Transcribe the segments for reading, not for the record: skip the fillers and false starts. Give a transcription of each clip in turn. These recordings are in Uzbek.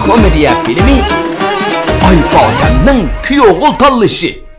komediya filmi Aypotanning kuyovg'ul tanlashi.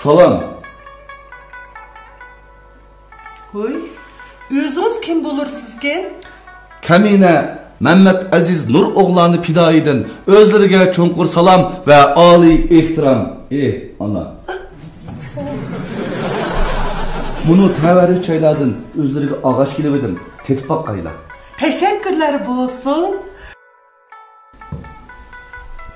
Salam. Hoy, özünüz kim bulursunuzken? Kamina Mehmet Aziz Nur oğlanı Pidayi'den özlerine çonkur salam ve âli ihtiram. Ana. Bunu təvərrük çayladın, özlerine ağaç kilemedim, tetpak kayla. Teşekkürler olsun.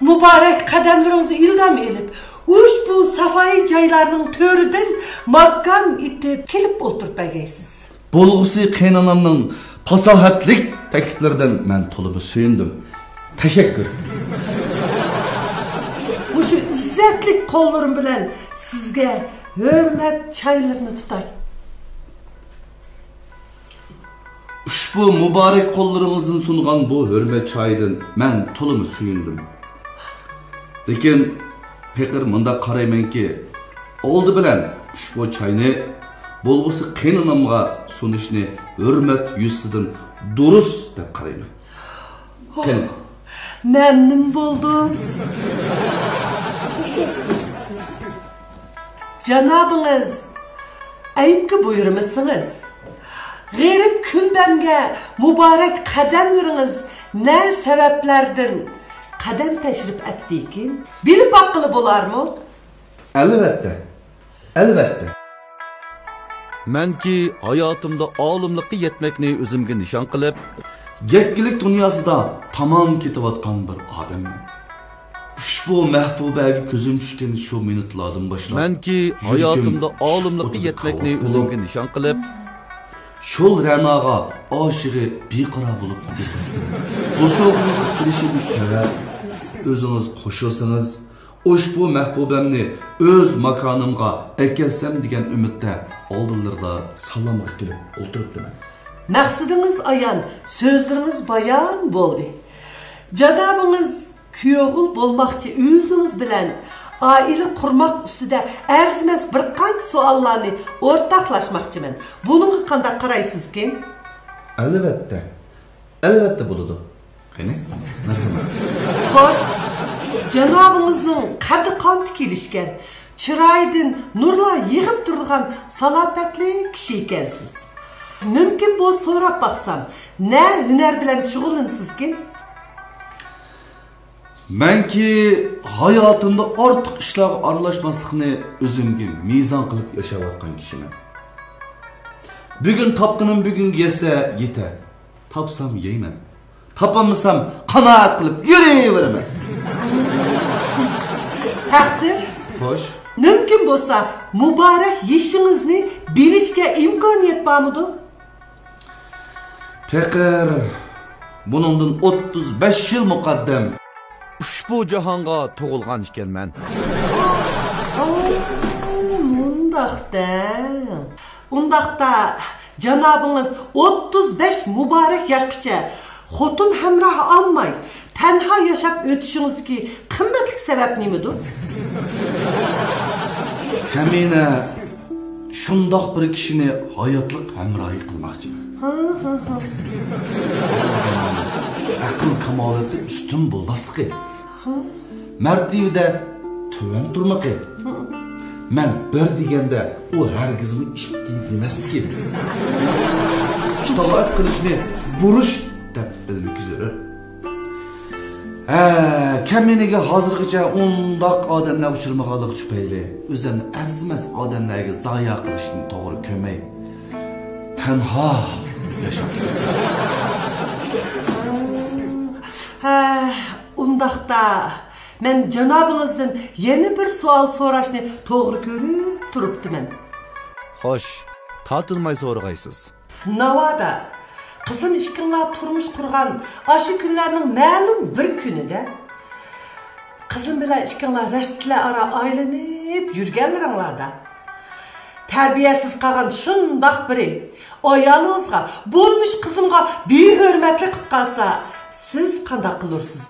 Mübarek kademlerinizi ilgam elip, bu safai caylarının törüden makkan itip kelip oturup begeysiz. Bolğusu kaynanamның pasahatlik tekliflerden ben tolumu suyundum. Teşekkür. Şu izzetlik kollarım bilen sizge hürmet çaylarını tutay. Ushbu mübarek kollarınızın sungan bu hürmet çaydan ben tolumu suyundum. Lekin pekir mında qaraymanki, oldu bilen ushbu çayni bolğusu kaynanamga sunishni hürmet yüzüden durus deb qarayman. Memnun buldum. Canabınız ayıpkı buyurmuşsunuz. G'erib küldemge mübarek kademleriniz ne sebeplerden kadem teşrif ettiğin bilip akıllı bular mı? Elbette. Elbette. Men ki hayatımda olimlikka yetmekni özümge nişan qilib, Gekkilik dünyasida tamam ketivatkan bir adamman. Ushbu mahbubaga ko'zim tushgan shu minutlardan boshlab. men ki hayatımda olimlikka yetmekni özümge nişan qilib, Şol ranaga aşığı biqara bulup gitti. Dostluğumuzu kirişlik sebep özünüz qoşulsanız, ushbu mahbubamni öz makanımga ekelsem degan umidda oldinlarda salomga kelib o'tiribdiman. Maqsadınız ayan, sözleriniz bayan boldu. Canabınız kuyog'ul bolmoqchi özünüz bilen aile kurmak üstüde erzmez bir qancha suallarni o'rtoqlashmoqchiman. Bunga qanday qaraysiz ki? Elbette. Elbette buludu. Qani? Xo'sh, janobingizning qaddi qanti kelishgan, chiroyidan nurlar yig'ib turgan salobatli kishi ekansiz. Mümkün bu so'rab baqsam, ne hunar bilan shug'ullansizki? Men ki hayatımda ortiq ishlarga aralashmaslikni o'zimga mezon qilib yashayotgan kishiman. Bugun topqinim bugunga yetsa yetar. Topsam yeyman. Topolmasam qanoat qilib yuraveraman. Taqsir? Xo'sh. Mümkün bo'lsa, muborak yeshingizni bilishga imkoniyat bormidi? Pekir, bunundan 35 yıl muqaddam ushbu jahonga tug'ilgan ekanman. Undaqda janobingiz 35 muborak yoshgacha xotin hamroh olmay, tanho yashab o'tishingizdagi qimmatli sabab nimadir? Kamina shundoq bir kishini hayotlik hamrohi qilmoqchiman. Aql kamolati ustun bo'lmasligi. Martibada tuvan turmoqi. Men bir deganda u hargizmi ikki demasligi. Itoat qilishni burish deb bilmak zarur. Kaminaga hozirgacha undaq odamlar uchirmaganlik tufayli o'zimni arzimas odamlarga zoya qilishni to'g'ri ko'rmay tanho yashab. Undaqda men janobingizdan yana bir savol so'rashni to'g'ri ko'rib turibdiman. Xo'sh, tatilmay so'rag'aysiz. Navoda Kızım işkinla turmuş kurgan aşı günlerinin məlum bir günüde kızım bile işkinla restile ara aylanıp yürgenlerimlerde terbiyesiz kalan şundak biri ayağınızga bulmuş kızımga bir hürmetli kıp kalsa siz kanda kılırsınız?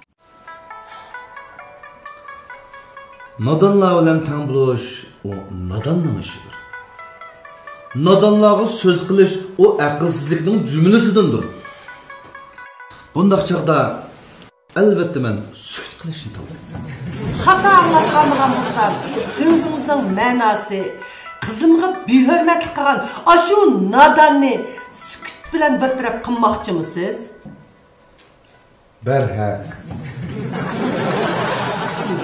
Nadanlar bilen tan buluş o nadanның işidir. Nadanlarga söz qilish o aqlsizlikning jumlasidandir. Bundaq chaqda albatta men sukut qilishni tanlayman. Hata anlatqanmıgan bolsam, sözünüzün mənası kızımga bir hürmetli kalan aşı nadanni sükut bilen bir taraf kılmakçımısınız? Berhaq.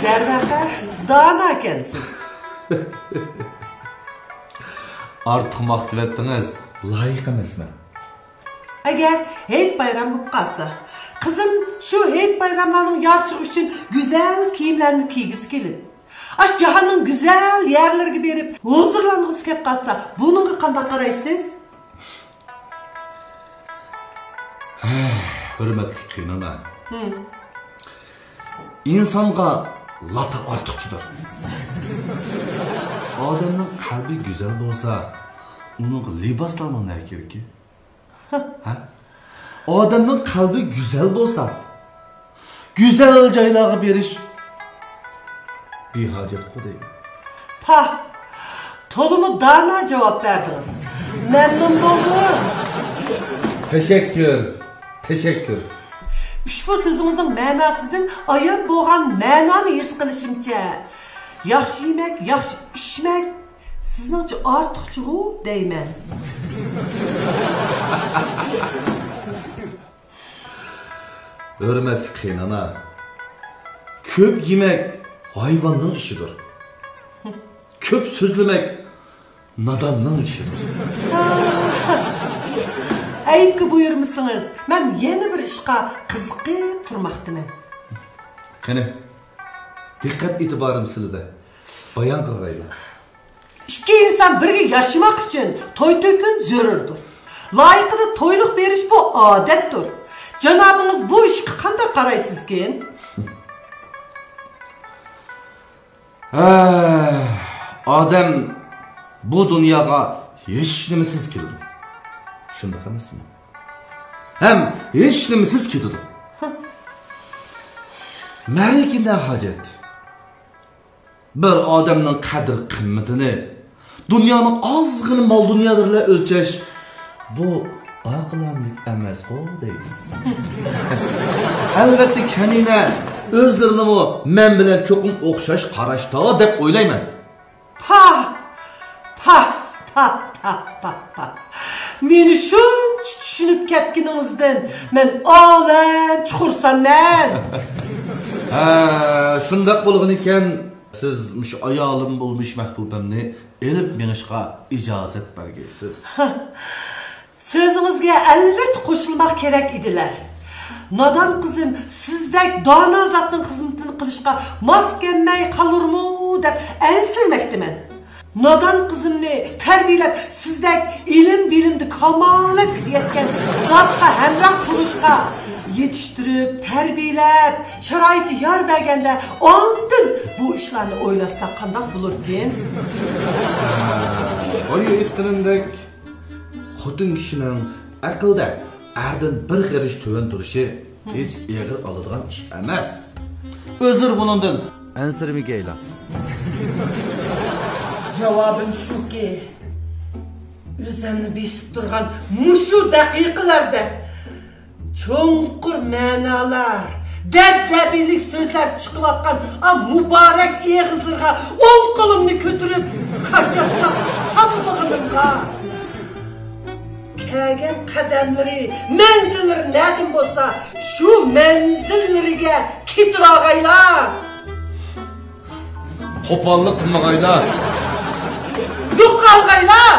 Dervaqe dana ekensiz. Artıq maqtib etdiniz. Layiq emasman. Eğer heyt bayram bu kalsa, kızım şu heyt bayramlarının yarışığı için güzel kiyimlerini giygisi gelin. Aş cihanın güzel yerlerine berip huzurlanğısı kep kalsa, bununla qanday qaraysız? Hürmetli qiynana. İnsonga lata ortiqchidir. Odamning qalbi go'zal bo'lsa, uning liboslari ne kerak? Ha? Odamning qalbi go'zal bo'lsa, go'zal joylarga berish behojat qo'ydi. Pah, tolumu dana cevap verdiniz. Memnun oldum. Teşekkür. Teşekkür. Ushbu sözünüzün mənasıdan ayab boğan mənanı his qilishimcha, yaxshi yemek, yaxshi içmek sizningcha ortiqchigu deyman. Hürmetli qiynana. Ko'p yemek hayvanning ishidir. Ko'p so'zlamak nadanning ishidir. Ayıpkı buyurmuşsunuz. Ben yeni bir işqa qiziqib turmaqdiman. Qani, diqqat e'tiborim sizda. Bayon qilg'aylar. İki insan birga yaşamak için toy tökün zörürdür. Layıkıda toyluk beriş bu adettir. Cenabınız bu işe qanday qaraysız ki? Odam bu dunyoga hech nimasiz keldi. Shunday emasmi? Ham hech nimasiz ketdi. Malikidan hojat. Bir odamning qadr qimmatini dunyoning ozg'in mol dunyolarla o'lchash bu aqlonlik emas deydi. Albatta kanina o'zlarini men bilan cho'qim o'xshash qarashda deb o'ylayman. Pah, pah, pah, pah, pah, pah. Meni shuncha tushunib ketganingizdan men olam chuqursanman. Shundoq bo'lgan ekan, siz mush ayolim bo'lmish mahbubamni elib menishga ijozat bergaysiz. Sözünüzge elbet koşulmak gerek idiler. Nadan kızım sizdek dana zatın hizmetini kılışka mas gelmey kalır mı dep ensirmektimen. Nadan kızımni terbiyelep sizdek ilim bilimdi kamalık yetken zatka hemrah buluşka yetiştirip terbiyelep şaraiti yar bergende ondun bu işlerini oylasak kandak bulur ki. Oy ettirindek xotin kishining aqlda ardan bir qarish tuvan turishi hech eg'ir oladigan ish emas. O'zlar bundan ansirmagaylar. Cevabım şu ki, özümni besip durgan muşu daqiqalarda cho'nqur ma'nolar, dabdabilik sözler çıkıp atkan a mübarek egizlarga o'ng qo'limni ko'tarib qachoqlab hamlig'imga kelgan qadamlari manzillar nadim bo'lsa shu manzillariga ketib olg'aylar. Qo'pollik qilmag'aylar. Yo'q qolg'aylar.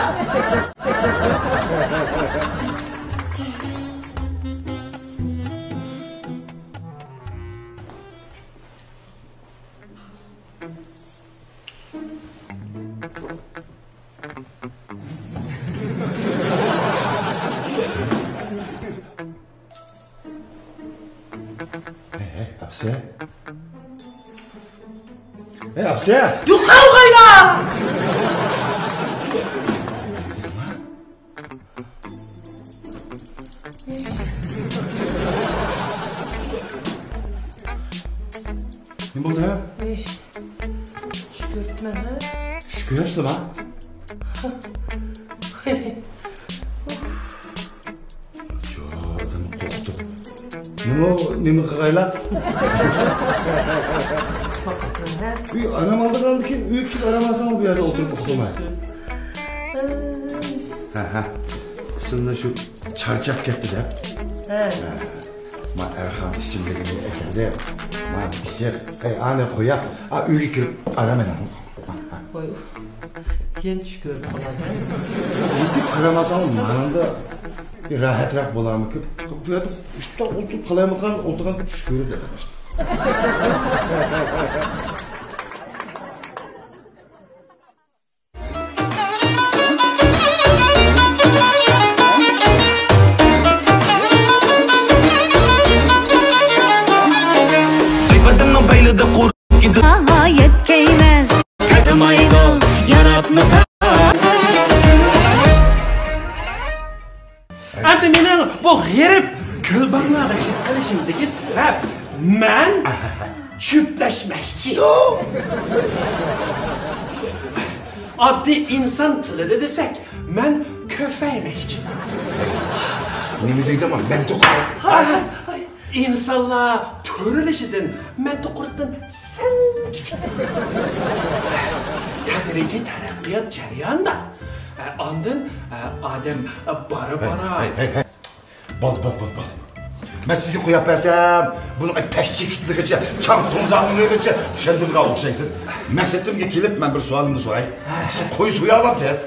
Apse? Apse? Yukarıya! Ne oldu ha? Şükürtmen ha? Şükür yapsın ha. Yo, adam korktu. Ne mi kayla? Bir anam aldı kaldı ki, büyük çık aramazsan bir yere oturup oklamaya. Ha. Aslında şu çarçak gitti de. Ma Erhan işçimdeki ekelde. Ma bir şey, anne koya. Üyü kirip aramayın. Yeni şükür falan. Gidip aramazsan manında bir rahat bulamı ki. Böyle işte oturup kalayamakan oturan şükürü de demiş. Hayat keymez Kadamaydı yaratmasa Endi meni bu g'erib ko'lbaqlarga qilishimdagi sabab men juplashmoqchi. Oddiy inson tilida desak, men ko'paymoqchi. Ne mi deydi ama ben tokarım. İnsanlar törilishidan men to'qirdan sal kichik. Tadrijiy taraqqiyot jarayonida ondan odam bora. Bol. Ben sizi koyup versem, bunu peşçi kitligiçe, çantınızanlıgiçe düşendim kaldı şeysiz. Məqsədim ki, gelip ben bir sualımı sorayım. Siz koyu suyu alamsınız.